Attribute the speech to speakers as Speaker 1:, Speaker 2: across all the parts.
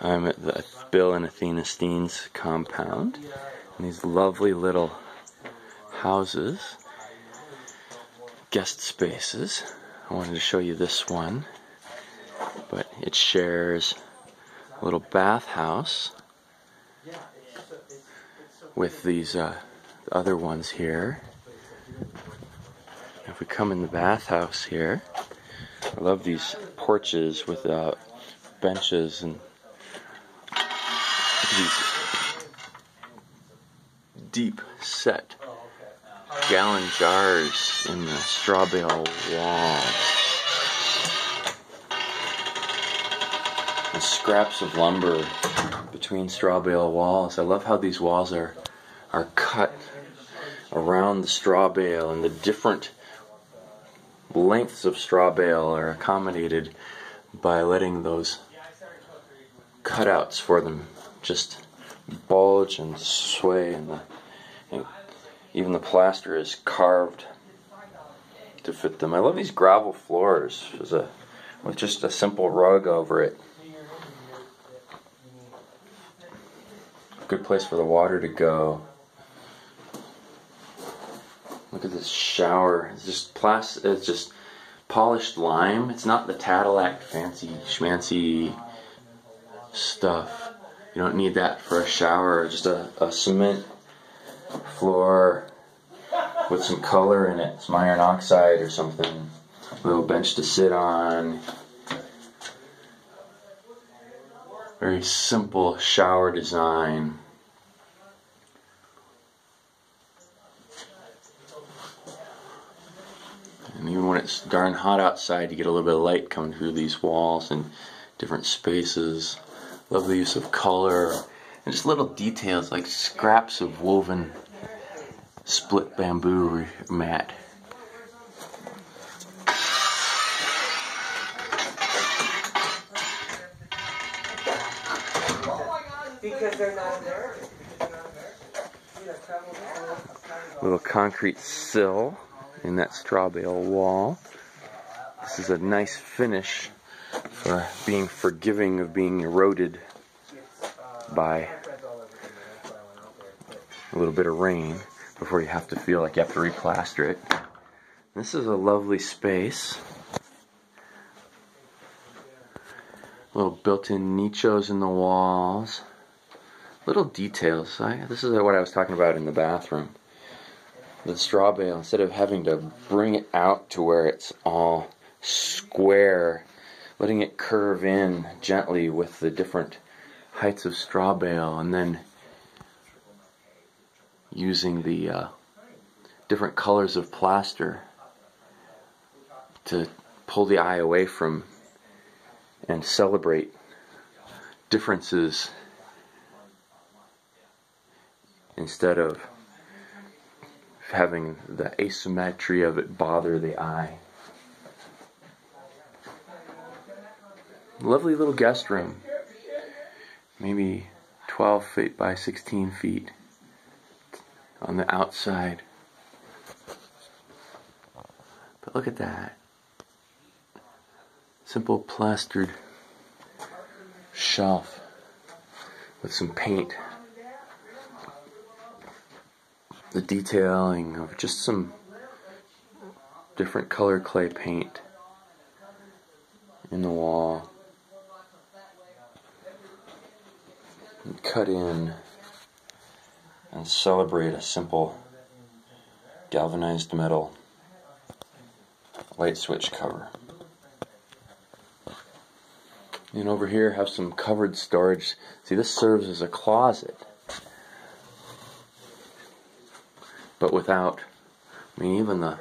Speaker 1: I'm at the Bill and Athena Steen's compound, and these lovely little houses, guest spaces. I wanted to show you this one, but it shares a little bathhouse with these other ones here. If we come in the bathhouse here, I love these porches with benches and these deep set gallon jars in the straw bale walls. And scraps of lumber between straw bale walls. I love how these walls are cut around the straw bale, and the different lengths of straw bale are accommodated by letting those cutouts for them just bulge and sway, and even the plaster is carved to fit them. I love these gravel floors with just a simple rug over it. Good place for the water to go. Look at this shower. It's just polished lime. It's not the Cadillac fancy schmancy stuff. You don't need that for a shower. Just a cement floor with some color in it, some iron oxide or something. A little bench to sit on. Very simple shower design. And even when it's darn hot outside, you get a little bit of light coming through these walls and different spaces. Love the use of color and just little details like scraps of woven split bamboo mat.
Speaker 2: Because they're not there.
Speaker 1: Little concrete sill in that straw bale wall. This is a nice finish for being forgiving of being eroded by a little bit of rain before you have to feel like you have to replaster it. This is a lovely space. Little built-in nichos in the walls. Little details. This is what I was talking about in the bathroom. The straw bale, instead of having to bring it out to where it's all square, letting it curve in gently with the different heights of straw bale, and then using the different colors of plaster to pull the eye away from and celebrate differences instead of having the asymmetry of it bother the eye. Lovely little guest room. Maybe 12 feet by 16 feet on the outside. But look at that. Simple plastered shelf with some paint. The detailing of just some different colored clay paint in the wall. And cut in and celebrate a simple galvanized metal light switch cover. And over here have some covered storage. See, this serves as a closet, but without, even the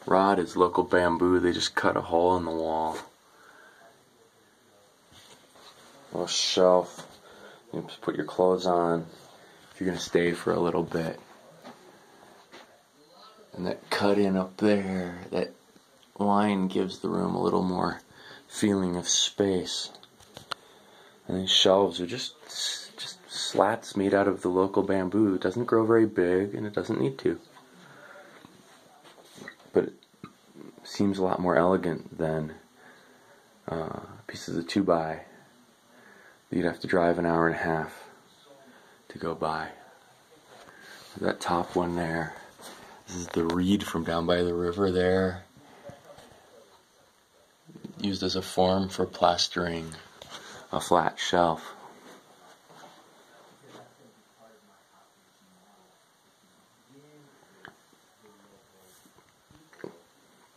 Speaker 1: rod is local bamboo. They just cut a hole in the wall. A little shelf. You just put your clothes on if you're going to stay for a little bit. And that cut in up there, that line gives the room a little more feeling of space. And these shelves are just slats made out of the local bamboo. It doesn't grow very big, and it doesn't need to. But it seems a lot more elegant than pieces of 2x You'd have to drive an hour and a half to go by. That top one there, this is the reed from down by the river there, used as a form for plastering a flat shelf.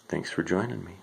Speaker 1: Thanks for joining me.